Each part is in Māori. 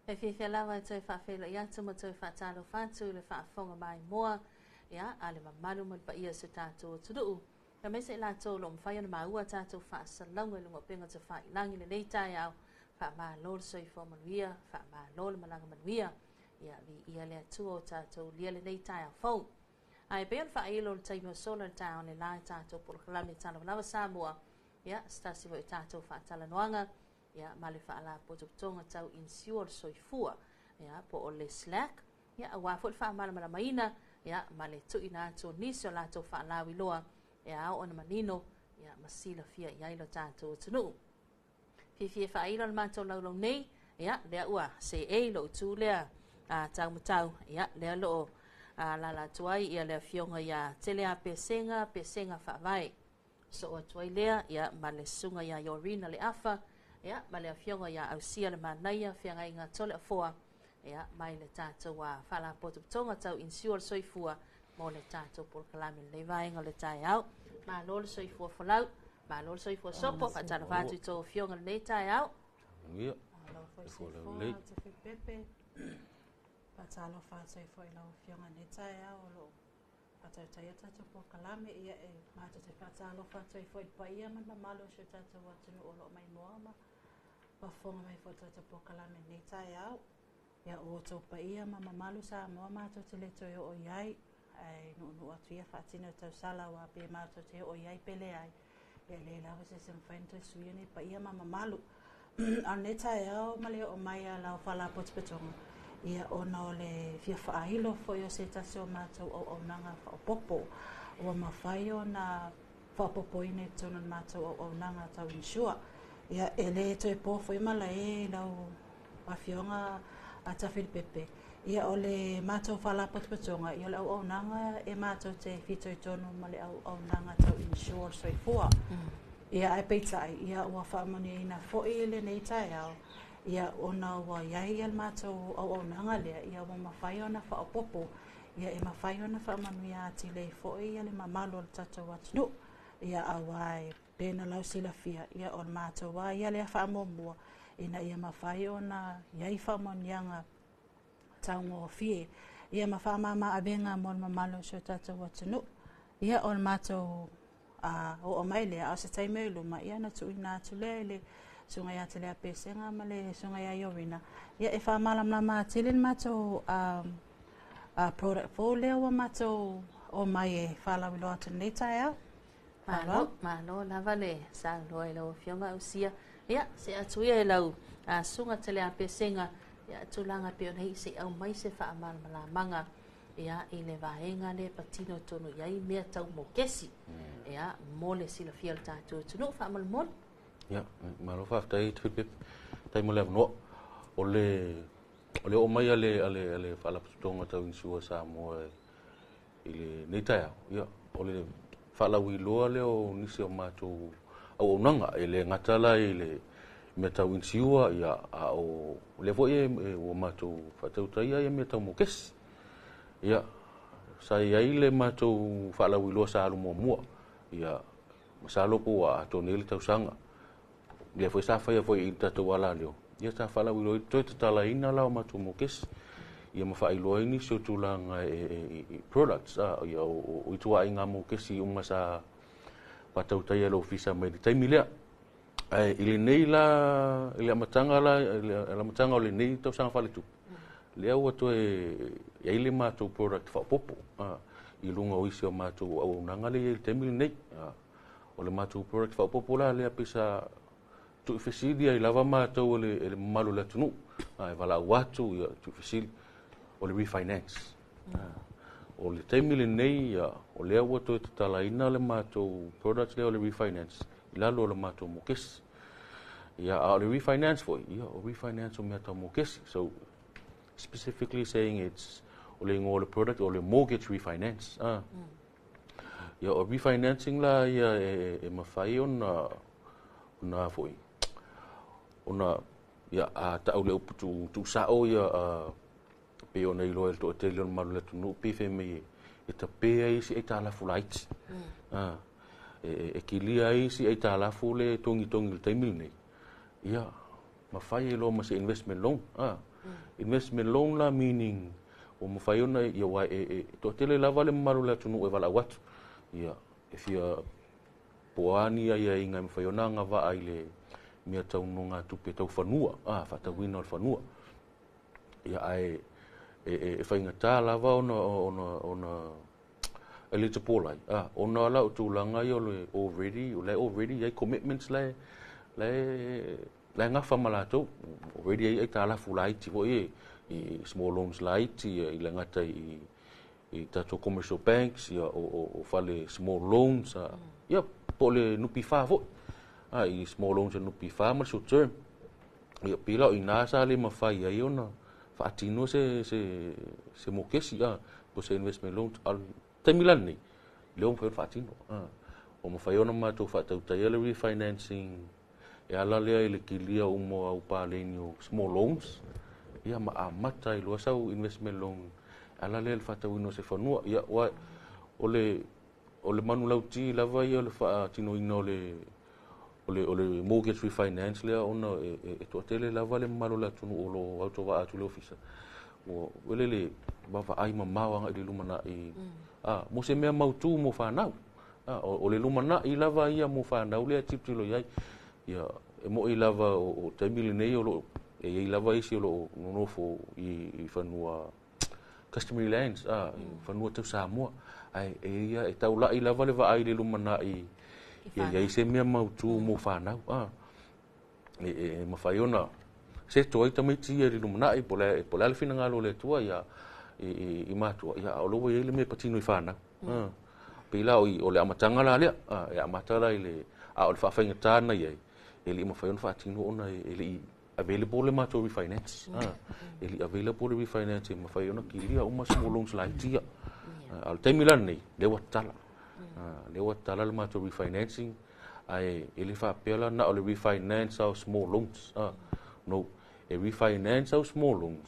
E fia lawa toi whawhelo ia tuma toi whatalo whātu le whaafonga mai moa ia ale mamalu mo pa ia se tātou tuduu. Ka mese la tō lo mwhai ona maua tātou whaasalonga e lunga penga te whailangi le nei tai au wha maa lolo soi fo manuia, wha maa lolo malanga manuia ia vi ia lea tua o tātou lia le nei tai au fau. Ai pe on whaelo le taimo sola le tai le lai tātou polo kalame tāna walawa Samoa ia stasi wo i tātou Faatalanoaga ia male Faalapotopotoga Inisiua Samoa ia po o le Slack ia awa fo fa mala maina ia male tu ina to niso la to fa lawi loa ia ona manino ia masila fia ia ilo tato tunu fifie fa ilo le mato lo nei ia le ua se e lo tu le tau matau ia le lo la tuai ia le fionga ia tele a pesenga fa vai so o tuai le ia male sunga ia yorina le afa ia male fionga ia au sia le manaia fianga inga tole foa ia mai le tātou wa Faalapotopotoga Inisiua Samoa mo le tātou por kalame le vaenga le tai au ma lo le soifua folau ma lo le soifua sopo fa tana fatu to fionga le tai au ia lo foi le te pepe pa talo fa sai foi lo fionga le tai au lo ata tai tātou por kalame ia e ma te fa talo fa sai foi pa ia ma malo se tātou wa tunu o lo mai moama pa fonga mai fa tātou por kalame le tai au ia o to pa ia mama malu sa mo ma to te le to o iai ai no atia fatina to sala wa pe ma to te o iai pele ai e le la se se fento suini pa ia mama malu aneta ia ma le o mai la Faalapotopotoga ia ona le fia fa ilo fo yo se ta so ma to o nanga fa popo o ma fai ona fa popo ine to na ma to o nanga ta insua ia ele to po fo ma la e la o fionga ata pepe ia ole mato Faalapotopotoga ia le au nanga e mato te fito tono ma le au nanga tau Inisiua Samoa ia ai peitai ia ua whaamani ina fo'i le nei tai au ia ona ua iai al mato au nanga lea ia ua mawhai ona whaopopo ia e mawhai ona whaamanu ia ati le fo'i ia le mamalo le tatou atunu ia awai pena lau sila fia ia on mato wa ia le whaamomua ina ia mawhai ona iai whaamanianga tau ngō fie ia mawhaamama abenga mon mamalo so tātou atunu ia on mato o mai lea o se taime luma ia na tu ina atu le sunga ia te lea pesenga ma le sunga ia yorina ia e whaamalamla ma tilin mato product fo lea wa mato o mai e whalawilo atu nei tai au malo lava le sa loa lo fionga usia ia se atu ia lau sunga te lea pesenga ia tulanga pe ona se au mai se whaamalamla manga ia i le vaenga le patino tonu iai mea tau mo kesi ia mo le sila fia le tātou tunu whaamalmon ia malo whaftai tuipip tai mo le avanoa o le o mai ale Faalapotopotoga tau Inisiua Samoa i le nei tai au ia o le whaalawi loa le o nisi o mātou au nanga e le ngatala i le mea tau Inisiua ia a o le foi e o mātou whatautaia ia mea tau mo kesi ia sai ai le matou whaalawi loa sa alu mua ia masalopo a tonele tausanga le foi sa fai foi i tatou ala leo ia sa whaalawi loa toi tatala ina lao matou mo kesi ia mawhai loa ini so tulanga products ia o itua inga mo kesi unga sa patautai lo fisa mai taimi lea i le nei la i le amatanga o le nei tausanga whaletu lea ua toe ia ile mātou product whapopo i lunga o isi o mātou au nanga le temili nei o le mātou product whapopo la lea pisa tu ifesili i lava mātou le malu le tunu e wala watu ia tu ifesili o le refinance o le temili nei o lea ua toe tatala ina le mātou product lea o le refinance i lalo o le mātou mokesi ia o le refinance foi ia o refinance o mea tau mokesi so specifically saying it's ole ngole product ole mortgage refinance ia o refinancing la ia e mafai ona foi ona ia a ta ole tu sao ia pe ona i loel to te leon malu le tunu pe fe me e ta pe ai si e ta la fulait e kilia ai si e ta la fule tongi le taimil nei ia mafai lo ma se investment loan investment loan la meaning o mafai ona ia wa to te le lava le malu le tunu e vala watu ia if ia poani ia inga mafai ona nga va ai le mea tau nonga tupe tau whanua whatawina o whanua ia ai e whaingata lava ona eligible ai ona ala o tūlanga i o le already ai commitments le ngafa malatou already ai tālafu laiti vo i small loans laiti i le ngata i tato commercial banks ia o fale small loans ia po le nupi wha vo i small loans and nupi wha ma short term ia pila o ina sa le mawhai ai ona whaatino se mokesi po se investment loans al taimilan nei leong whai whaatino o mawhai ona mātou whaatautai ele refinancing e ala lea i le kilia umo au pālenio small loans ia ma amata i loa sau investment loan ala lea le whaatauino se whanua ia o le manu lauti lava ia le whaatino ina o le mortgage refinance lea ona e toatele lava le malo la tunu o lo auto wa atu le ofisa o wele le bava ai mamau anga i le lumana i mo se mea mautu mo whanau o le lumana i lava ia mo whanau lea tiptilo iai ia e mo i lava o taimili nei o lo e lava isi o lo nonofo i whanua customary lands i whanua tau Samoa ai ia e taula i lava le va ai le lumana i ia se mea mautu mo whanau e mawhai ona se toi tamaiti e lumana i pole ale fina ngalo le tua ia i matua ia o loa i le me patino i whanau pila o le amatanga la lea e amatara i le o le whawhainga tāna iai e li mawhai ona whaatino ona e li available le matua refinance e li available refinance e mawhai ona ki lia uma small loans la itia al taimilan nei lewa tala le matua refinancing ai e le whapela na o le refinance au small loans no e refinance au small loans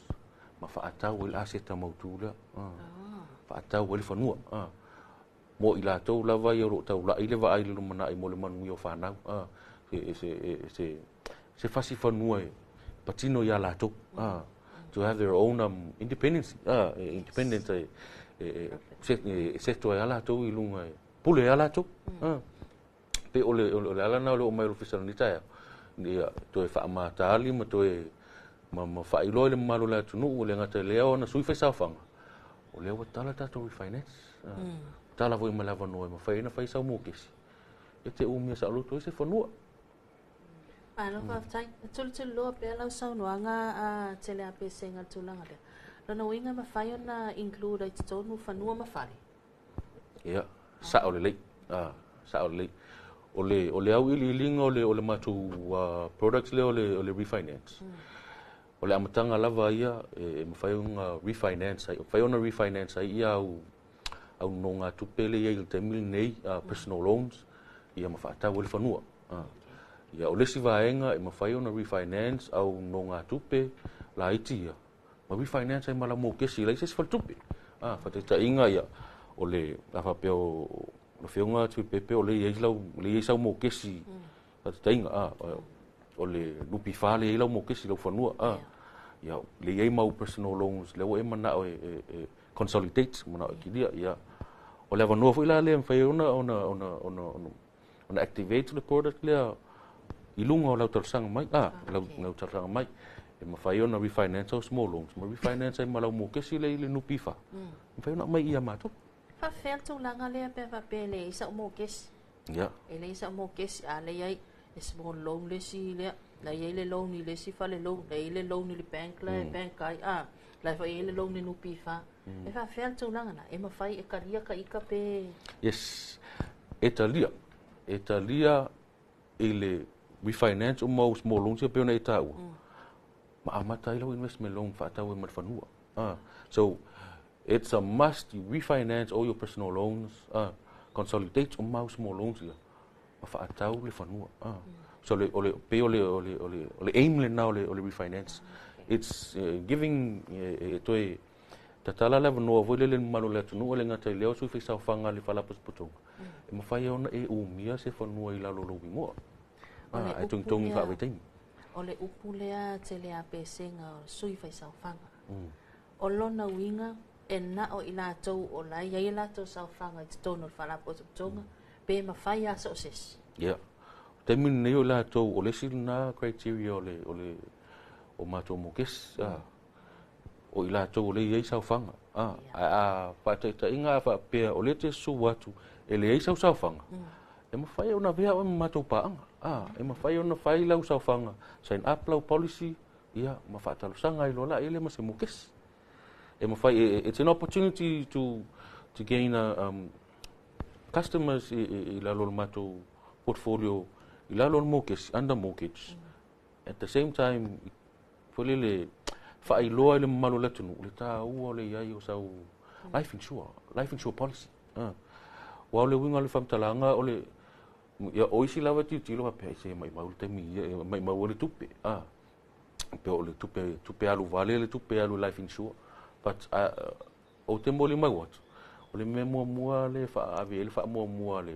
ma whaatau il aseta mautula whaatau il whanua mo i la tau lava i oro tau la i le wa ai le lumana i mo le manu i o whanau se fasi whanua e patino ia la tau to have their own independence independence se to ia la tau i lunga pule ia la tau pe o le ala na o mai official ni taia ia to e whaamata ali ma to e ma whailo le malo la tunu o le ngata leo na sui whaisa whanga o leo wa tala tato refinance tala voi ma lava noe ma whaina whaisa o mokesi e te umia sa alo to e se whanua ano whaftai tulu loa pe lau saunoanga tele ape senga tulanga lea lona winga ma whai ona include ai tonu whanua ma whare ia sa o le lei sa o le lei o le au ili linga o le matu products le o le refinance o le amatanga lava ia e mawhai unga refinance ai whai ona refinance ai ia au nonga tupele ia il temil nei personal loans ia mawhaatau o le whanua ia o lesi vaenga e mawhai ona refinance au nonga tupe la iti ia ma refinance ai mala mo kesi la ises faltupe whateta inga ia o le awhapeo o whiunga tui pepe o le iesau mo kesi whateta inga o le lupi wha le ilau mo kesi lau whanua ia le iei mau personal loans le o e mana o e consolidate mana o kilia ia o le avanua fu ila le mwhai ona activate le product lea i lunga o lau tarsanga mai lau tarsanga mai e mawhai ona refinance au small loans ma refinance ai malau mo kesi le nupi wha mawhai ona mai ia mato whawhel tō langa lea pe whape le isa o mo kesi e le isa o mo kesi a le iai e small loan le si lea la iei le loan i le si wha le loan la iei le loan i le bank la bank ai la fa iei le loan i nupi wha e whawhel tō langa na e mawhai e karia ka ika pe yes e talia i le refinance o mau small loans ia pe ona e tāua ma amata i lau investment loan whaatau e marwhanua so it's a must you refinance all your personal loans consolidate o mau small loans ia ma fa atau le fanua so le pe ole aim le na ole refinance it's giving to tatala le no vo le malo le tunu le ngata le su fi sa fanga le Faalapotopotoga e ma fai ona e o mia se fanua i la lo mo ai tung fa weting ole upulea tele a pesenga sui fai sa fanga o lona winga e na o ila tau o la ia ila tau sa fanga i tono Faalapotopotoga pe ma fai a success te min nei o la tau o le sina criteria ole o mato mo kes o ila tau le ia sa fanga pa te inga fa pe o le te su watu ele ia sa fanga e ma fai ona vea o mato pa e ma fai ona fai lau sa fanga sign up lau policy ia ma Faatalosanga i lola ele ma se mo kes e ma fai it's an opportunity to gain customers i la lo mato portfolio i la lo mortgage under mortgage at the same time folele fai loa le malo le tunu le ta u le ia o sa life insure policy wa le winga le Faatalanoaga ole ya oisi lava tilo pe se mai mau te mi mai mau le tupe pe ole tupe alu vale le tupe alu life insure but o te moli mai wat ole me mua le fa ave le fa mua le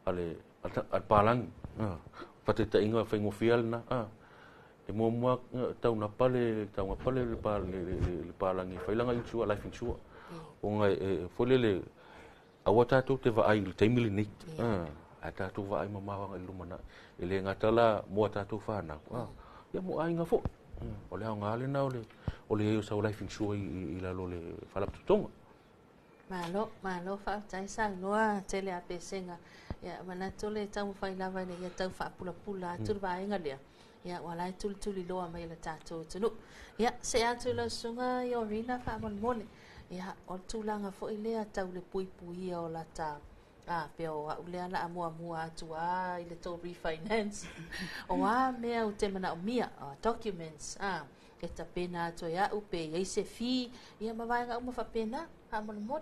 ale al palang fa te inga fa ngofial na e mua tau na pale le palang fa langa insure life insure o ngai folele awata tu te va ai te milinit ata tu va ai mama i lumana ele ngatala mo ata tu fa na ya mo ai nga fo ole nga le na ole yo sa life insure i la lo le Faalapotopotoga malo fa tai sang noa tele a pesenga ya mana tole tau fai lava ne ya tau fa pula tu va inga le ya wala tuli loa mai le tato tunu ya se atu la sunga yo rina fa mole ya o tulanga fo ile tau le pui o la ta pe o ule ala mua atua i le tau refinance o mea o te mana o mia documents e ta pena atua ia upe ia se fi ia mawaiga uma fa pena ha mole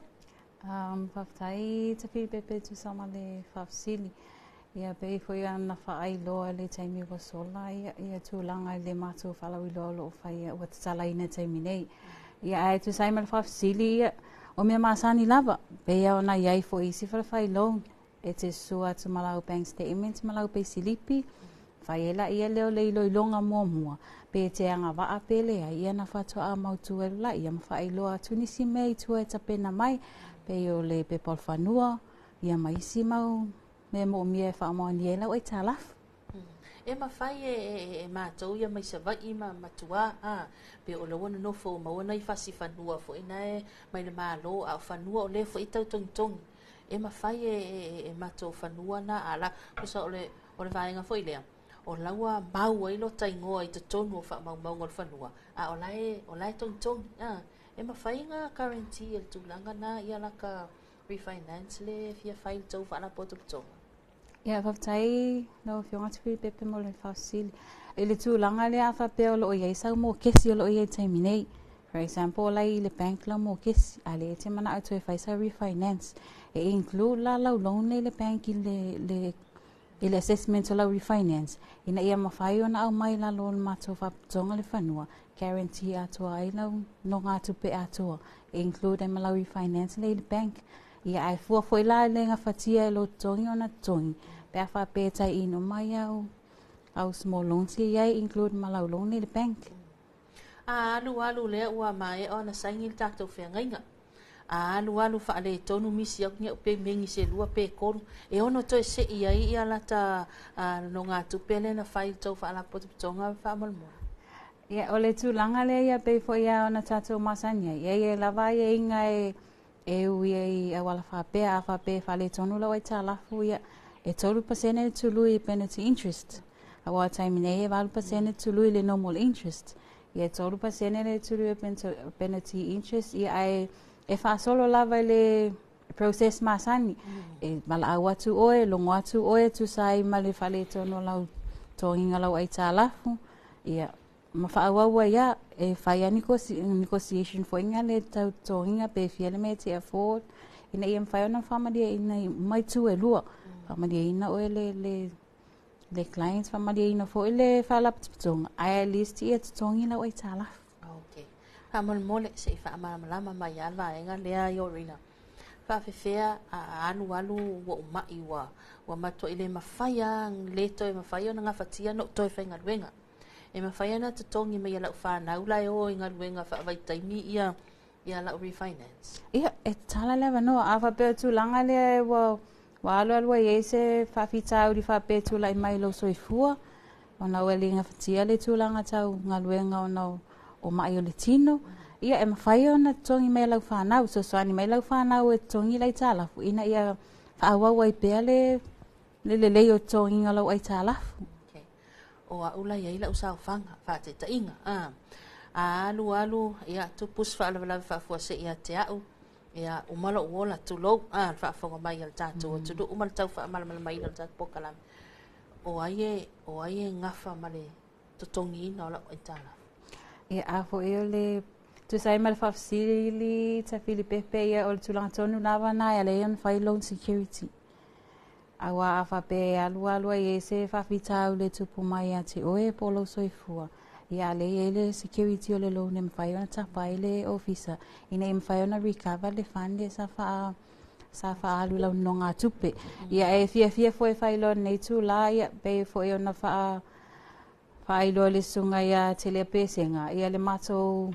Whaftai te whipepe tu sama le whafsili. Ia pe fo ia na whaai loa le taimi wa sola ia tūlanga le mātou whalawi loa lo whai ua tatala ina taimi nei. Ia ai tu saima le whafsili ia o mea masani lava. Pe ia ona iai fo isi whai loan. E te sua tu malau bank statement malau pe silipi. Whai ela ia leo le ilo ilonga mua. Pe te anga waa pele ia na whatoa a mautu e la ia mawhai loa tunisi mei tua e tapena mai. Pe o le pe polfanua ia maisi mau me mo mie fa mo ni ela o talaf e ma fai e ma to ia mai se vai ma matua pe o lo no fo ma ona I fasi fanua fo ina e mai le malo a fanua o le fo I tau tong e ma fai e ma to fanua na ala so o le vainga fo ile o laua mau ai lo taingo I te tonu fa mau ngol fanua o lai tong e ma fai nga guarantee el tulanga na ia la ka refinance le fia file tau Faalapotopotoga. Ia whaftai no whionga tupi pepe mo le whafsili. E le tūlanga le a whapea o lo iei sau mō kesi o lo iei taimi nei. For example, lai le bank la mō kesi. A le te mana atu e whaisa refinance. E include la lau loan le bank I le assessment o la refinance. Ina ia mawhai o na au mai la loan mato Faalapotoga le whanua. Guarantee atua ai lau no ngā tupe atua. E include ma lau refinance le bank. Ia ai fua foi la le nga fatia e lo tongi o na tongi. Pea wha pētai ino mai au small loans ia include ma lau loan le bank. Alu lea ua mai o na saingi tātou whea ngainga. Alu wha le tonu misi au ngia upe mengi se lua pe koru. E ono toi se ia la ta no ngā tupe le na whai tau Faalapotopotoga wha malmoa. Ia o le tūlanga le ia pe fo ia o na tātou masania. Ia lava ia inga e ui e awala whapea a whapea whale tonu lau ai tālafu ia e 12% tului penalty interest. Awa taimi nei e 12% tului le normal interest. Ia 12% le tului penalty interest ia e whaasolo lava le process masani. E mala awa tu oe, longo atu oe tu sai male whale tonu lau tonginga lau ai tālafu. Ia ma whaawawa ia e whaia negotiation fo inga le tau tohinga pe fiele me te afford ina ia mawhai ona whamalia ina mai tu e lua. Whamalia ina oe le clients, whamalia ina fo le Faalapotopotoga. Ai list ia tutongi lau ai tālafu. Okay. Mole se whaamalama mai alwa enga lea Yorina. Whawhewhea alu wa umai wa mato ile mawhaia leto e mawhaia na ngawhatia no toi whainga ruenga. E mawhaia na tutongi mai lau whanau lai o inga ruenga whaavaitaimi ia lau refinance. Ia, e tala lewa no, a whapea tu langa lea wa alu e se whawhitau di whapea tu lai mai lo soifua. O na weli ngawhatia le tu langa tau ngā ruenga o na o mai o le tino. Ia e mawhai ona tongi mai lau whanau, so soani mai lau whanau e tongi lai tālafu. Ina ia whaawau ai pēr le o tongi ngā lau ai tālafu. Okay. O a ula ia ila usau whanga, whaate ta inga. Alu, ia tupus whaalawalawi whaafuase ia te au. Ia umalo uola tulou, whaafonga mai al tātou. Tudu umalo tau whaamalama mai al tātou pokalami. O aie ngafa male tutongi ina o lau ai tālafu. Ia afo e o le tu sai mal whaafsili ta Filipepe ia o le tulanga tonu lawa na ia le on whai loan security. Awa a whape alu e se whawhitau le tupu mai a te oe polo soifua. Ia le le security o le loan e mwhai ona tapai le officer. Ina e mwhai ona recover le fund sa wha alu lau no ngā tupe. Ia e fia fo e whai loan nei tu la ia pe fo e ona whailo le sunga ia te lea pesenga. Ia le mato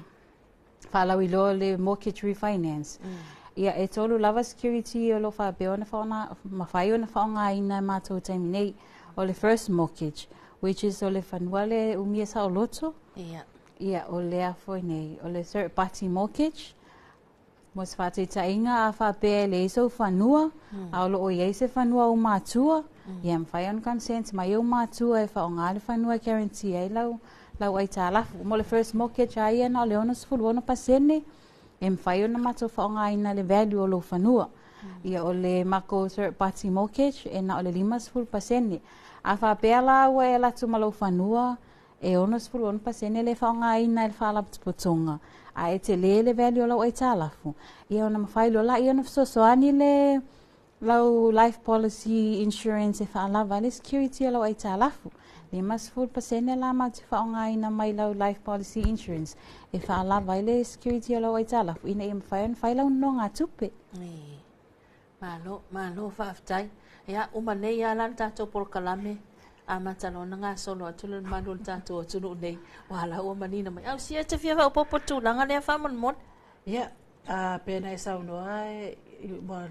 whalau i loa le mortgage refinance. Ia e tolu lava security o lo whape ona mawhai ona whaonga ina mato taimi nei o le first mortgage, which is o le whanua le umia sa o loto. Ia o le afo nei, o le third party mortgage. Mos whate ta inga a whape le iso whanua, a o lo o se whanua o mātua. Ia mwhai on consent, mai o mātua e whaonga le whanua guarantee ai lau ai tālafu. Mo le first mortgage a ia na le ona sifuru ona pasene, e mwhai ona mato whaonga ina le value o lo whanua. Ia o le mako third party mortgage, e na o le 5 pasene. A whapea la ua e latu malo whanua, e ona sifuru ona pasene le whaonga ina le Faalapotopotoga. A e te le value o lau ai tālafu. Ia ona mawhai lo la, ia ona fisosoani le lau life policy insurance e whaalawa le security o lau ai tālafu. 5% la ma te whaonga ina mai lau life policy insurance. E whaalawa le security o lau ai tālafu. Ina ia mawhai lau no ngā tupe. Malo whaaftai. Ia umane ia lan tātou polokalame. A matalona ngā solo atulu manu tātou atulu nei. Wala ua manina mai. Au sia te fia whaupopo tūlanga lea whamanmon. Ia, pēna e saunoa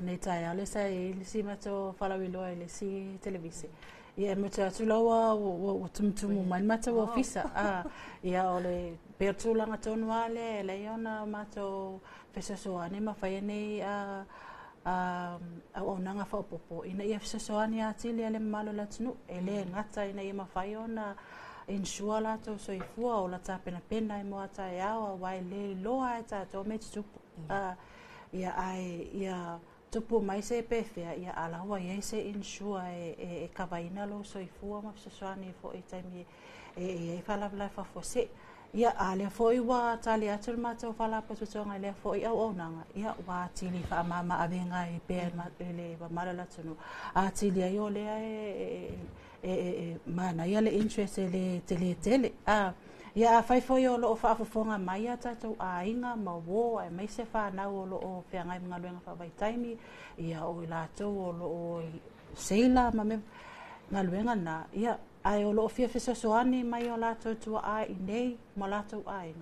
nei tai ale sa e lisi mato whalawiloa e lisi televisi. Ia me te atulaua o tumutumu mai mata o ofisa. Ia o le pēr tūlanga tonu ale e lei ona mato whesasoane mawhai nei o nanga whaupopo. Ina ia whesasoane atili ale malo latunu. E le ngata ina ia mawhai ona insua lato soifua o la tāpena pena e moa tai awa wai le loa e tātou me tupu. Ia tupu mai se pefea ia alawa ia se insua e kawaina lo soifua ma whesasoane fo e taimi e whalawalai whafose. Ia alea foi wa tali atul mato Faalapotopotoga lea foi au nanga. Ia wa tili fa mama avenga e pe le wa malala tunu. A tili ayo lea mana ia le interest le tele. Ia fai foi o lo fa fonga mai ata to ainga ma wo ai mai se fa na o lo fe ngai mga luenga fa vai taimi. Ia o la to o lo seila ma me ngaluenga na ia ai o lo fia fesosoani mai o lato tua ai nei mo lato ai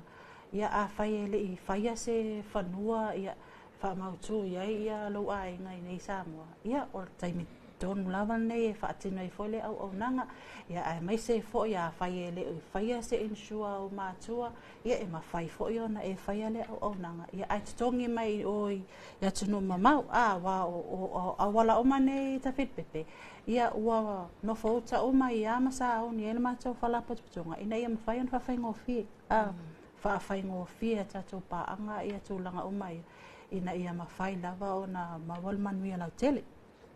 ia a fai ele I fai se fanua ia fa mautu ia lo ai ngai nei Samoa ia o taimi don lava nei fa tino I fole au nanga ia ai mai se fo ia fai ele fai se insua o matua ia e ma fai fo ia na e fai ele au nanga ia ai tongi mai o ia tunu mamau wa o awala o mane ta Filipepe ia ua no fauta o mai ia masa o ni ele matou Faalapotopotoga ina ia mawhai on whawhaingofi whawhaingofi e tatou paanga ia tūlanga o mai ina ia mawhai lava o na mawal manuia lau tele.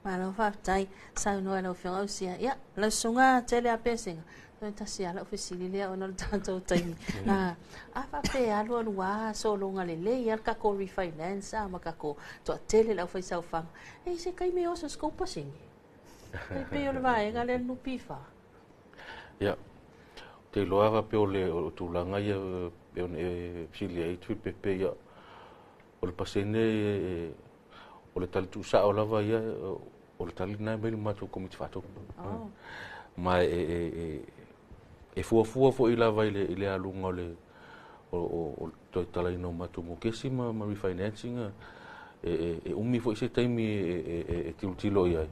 Malo whaftai, sau noa lau whiongau sia. Ia, lau sunga tele a pesinga. Toi tasi ala ofisili lea ona tātou taimi. A whape alu anu wā so longa le ia kako refinance ma kako toa tele lau whaisau whanga. Se kai me oso skopa singi. Pe o le vaenga le nupifa. Ia. Te loa whape o le tūlanga ia pe o ne pili ai tui pepe ia. O le pasene o le tali tūsa o lava ia o le tali nai mele mātou komiti whātou. Ma e fuafua fo i lava i le alunga o toi tala ino mātou mo kesi ma refinancing umi fo i se taimi e tilutilo i ai.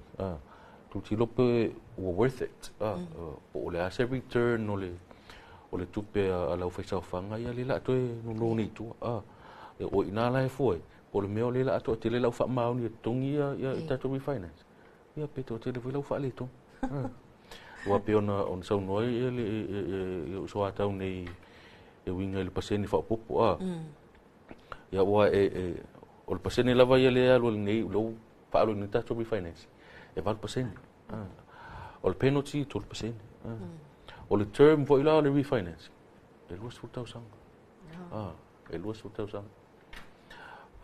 Tilutilo pe ua worth it. O le ase return o le tupe a lau whaisau whanga ia le la toi nuno ni tua. O ina la e foi. O le meo le la ato te le lau wha mauni e tongi ia i tato refinance. Ia pe to te le voi lau wha le tong. Ua pe ona sau noi ia le uso atau nei e winga i le paseni wha popo. Ia ua o le paseni lava ia le alu nei lau wha alu ni tato refinance. E val paseni. O le penalty to le paseni. O le term voi la le refinance. E luas futau sanga. E luas futau sanga.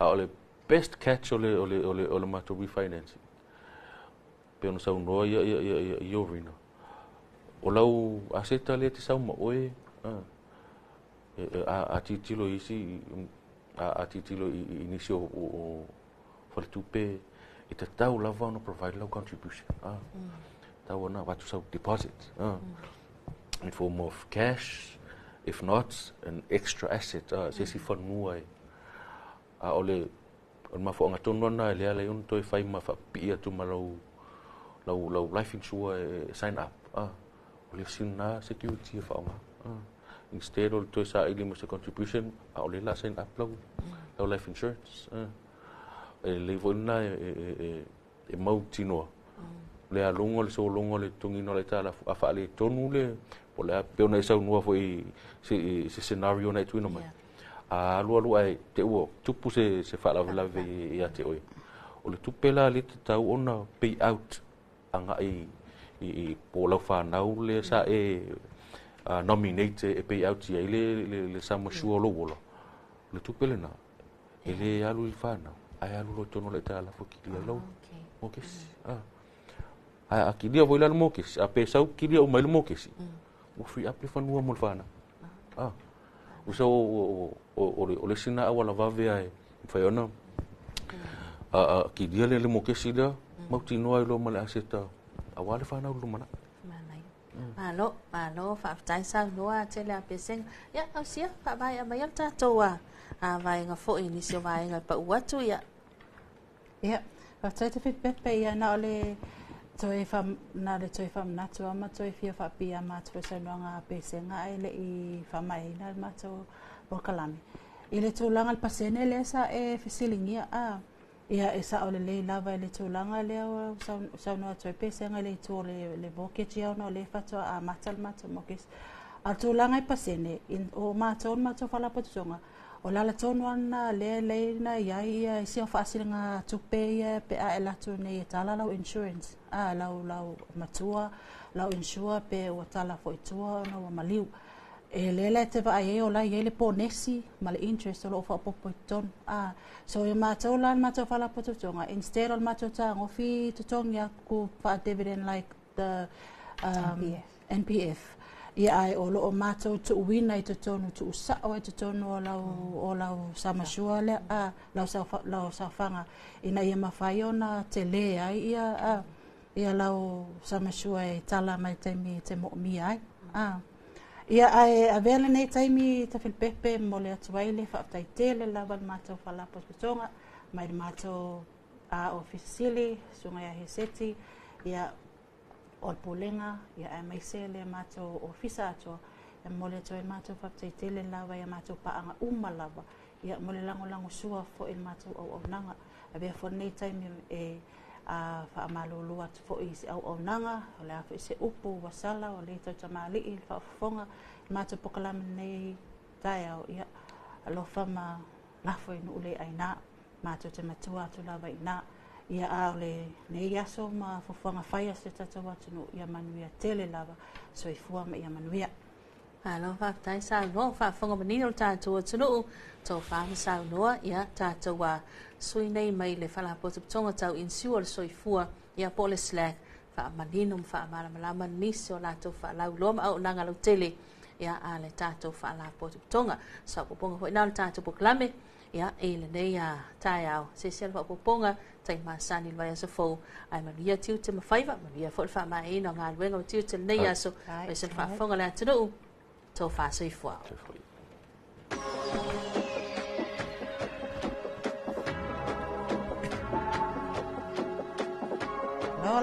O le best catch o le mato refinancing. Pe ona sau noa ia orina. O lau aseta le te sau ma oe. A titilo isi, a titilo inisi o whalitupe i te tau lava ona provide lau contribution. Tau ona watu sau deposit. In form of cash, if not, an extra asset. Sesi whanua e. Ole mafo nga tonu ana lea le on toi fai ma fa pia tu ma lau life insurance sign up ole sina security fa nga instead of toi sa ili mo se contribution ole la sign up lau life insurance le vona e mau tino le alongo le so longo le tungino le tala a fa le tonu le ole pe ona sa no foi se scenario na tu no mai alu ai te uo tupu se whalawe ia te oi. O le tupela le te tau ona pay out anga i pōlau whanau le sa nominate e pay out ia le sama shua lo wola. Le tupele na e le alu i whanau. Ai alu lo tono le tala fo kilia lau. Mokesi. A kilia voi lalo mokesi. A pe sau kilia o mai lo mokesi. O free up le whanua mo le whanau. Usa o le sina awala vave ai fai ona ki dia le mokesi da mau tino ai lo male aseta awale fa na lu mana malo fa tai sa noa tele a peseng ya ausia fa vai a mai ta toa a vai nga fo inisi vai nga pa watu ya fa tai te fit pepe ya na ole toi fam na le toi fam na tua ma toi fia fa pia ma toi sa no nga pesenga ai le i fa mai na ma to Porkalami. Ile tūlanga le pasene le sa e fisilingia ia e sa ole le lava le tūlanga le sa no toi pesenga le to le boketi au no le fato a matal mokes. A tūlanga i pasene o ma to Faalapotopotoga o la tonu ana le na ia si fa asilinga tupe pe a la tu ne tala lau insurance lau matua lau insure pe o tala fo itua no maliu e le te va ai o la ye le ponesi ma le interest o fa popo ton so e matou Faalapotopotoga instead of matou ta ngofi to tongia ku fa dividend like the NPF ia ai o lo matou tu wina i tonu tu sa o i tonu o lau samashua le lau sa fanga ina ia mafai ona tele ai ia lau samashua e tala mai taimi te mo mi ai ia ai avele nei taimi te filpepe mo le atuaile fa tai tele lava matou Faalapotopotoga mai matou ofisili sunga ia heseti ia o polenga ia ai mai se le matou ofisa ato e mole to e matou fa tai tele lava ia matou pa anga uma lava ia mole lango sua fo il matou o nanga ave fo nei taimi e fa malulu at fo is au nanga la fo se upu wasala o le to tamali il fa fonga matou pokalam nei tai au ia alo fama la fo no le aina matou te matua to lava ina ia a le nei aso ma fofonga fai se tata watunu ia manuia tele lava soifua ma ia manuia. Alo whaatai sa no whaafonga manini o tātou tunu tau whaama sa noa ia tātou wa sui nei mai le Faalapotopotoga tau Inisiua le soifua ia po le Slack whaamanino whaamalamalama nisi o lātou whaalau loma au nanga lau tele ia a le tātou Faalapotopotoga sa poponga hoi nao le tātou poklame ia e le nei a tai au se sel poponga tai masani vai aso fo ai manuia tiu te mawhaiva manuia fo le whaamaina ngā luenga o tiu te nei aso vai se whaafonga le atunu tau whaasoi fuau.